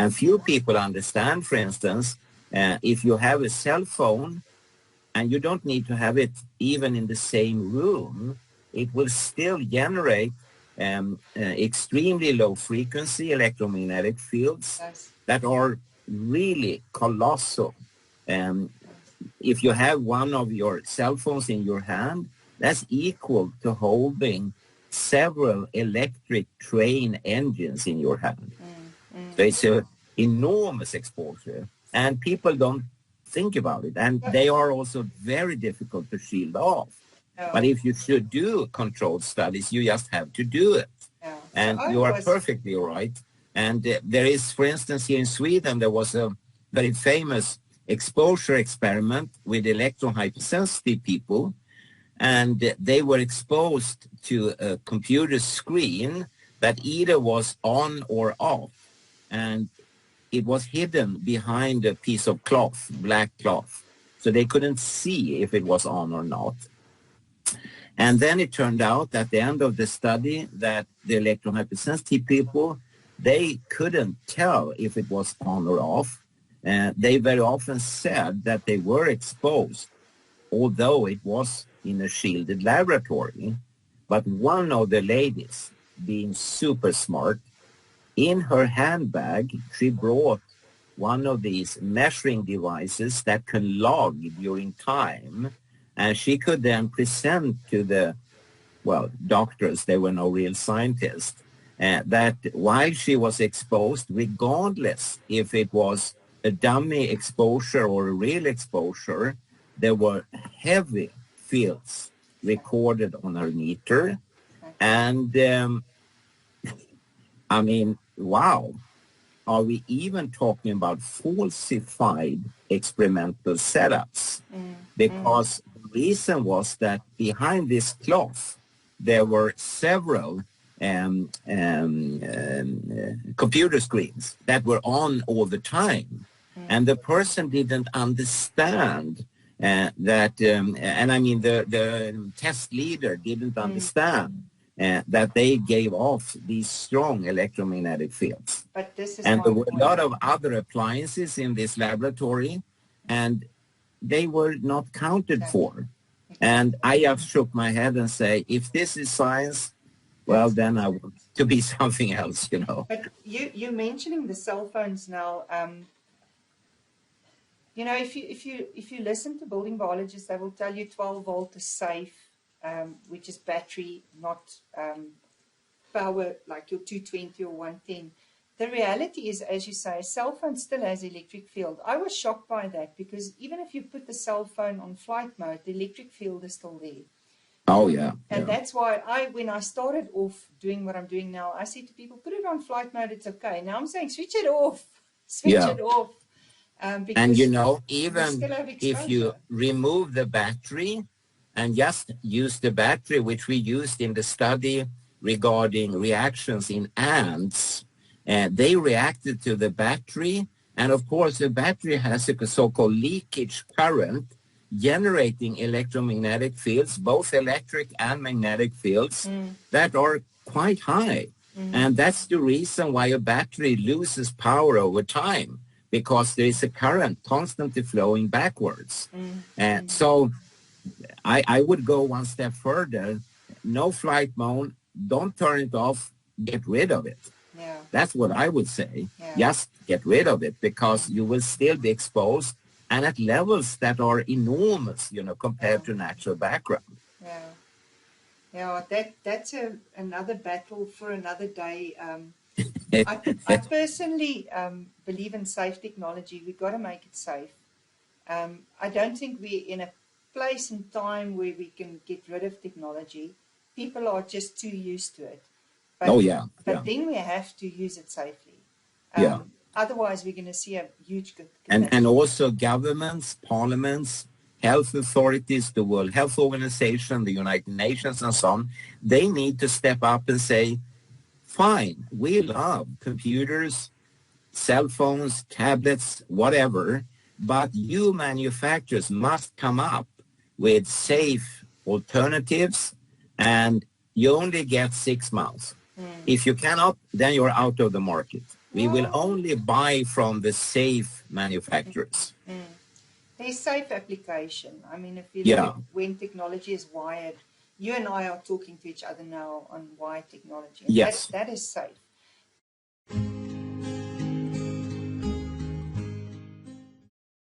And few people understand, for instance, if you have a cell phone and you don't need to have it even in the same room, it will still generate extremely low frequency electromagnetic fields that are really colossal. If you have one of your cell phones in your hand, that's equal to holding several electric train engines in your hand. So it's an enormous exposure, and people don't think about it. And they are also very difficult to shield off. But if you should do controlled studies, you just have to do it. And you are perfectly right. And there is, for instance, here in Sweden, there was a very famous exposure experiment with electron hypersensitive people. And they were exposed to a computer screen that either was on or off. And it was hidden behind a piece of cloth, black cloth. So they couldn't see if it was on or not. And then it turned out at the end of the study that the electron hypersensitive people, they couldn't tell if it was on or off. They very often said that they were exposed, although it was in a shielded laboratory. But one of the ladies, being super smart, in her handbag, she brought one of these measuring devices that can log during time. And she could then present to the, well, doctors, they were no real scientists, that while she was exposed, regardless if it was a dummy exposure or a real exposure, there were heavy fields recorded on her meter. And I mean, wow, are we even talking about falsified experimental setups? Because the reason was that behind this cloth, there were several computer screens that were on all the time. And the person didn't understand that, and I mean, the test leader didn't understand that they gave off these strong electromagnetic fields. But this is and there were a lot of other appliances in this laboratory, and they were not counted for. And I just shook my head and say, if this is science, well, then I want to be something else, you know. But you're mentioning the cell phones now. You know, if you listen to building biologists, they will tell you 12 volt is safe, which is battery, not power like your 220 or 110. The reality is, as you say, a cell phone still has electric field. I was shocked by that because even if you put the cell phone on flight mode, the electric field is still there. Oh, yeah. And that's why when I started off doing what I'm doing now, I said to people, put it on flight mode, it's okay. Now I'm saying, switch it off. Switch it off. And you know, even if you remove the battery and just use the battery, which we used in the study regarding reactions in ants, they reacted to the battery. And of course, the battery has a so-called leakage current generating electromagnetic fields, both electric and magnetic fields, that are quite high. And that's the reason why a battery loses power over time, because there is a current constantly flowing backwards. And so I would go one step further. No flight mode, don't turn it off, get rid of it. That's what I would say. Just get rid of it, because you will still be exposed and at levels that are enormous, you know, compared to natural background. That's another battle for another day. I personally believe in safe technology. We've got to make it safe. I don't think we're in a place and time where we can get rid of technology. People are just too used to it. But, But then we have to use it safely. Otherwise, we're going to see a huge... And also governments, parliaments, health authorities, the World Health Organization, the United Nations, and so on, they need to step up and say, fine, we love computers, cell phones, tablets, whatever, but you manufacturers must come up with safe alternatives, and you only get 6 months. If you cannot, then you're out of the market. We will Well, only buy from the safe manufacturers. there's safe application. I mean, if you look Yeah. at when technology is wired, you and I are talking to each other now on wired technology, and Yes. that is safe.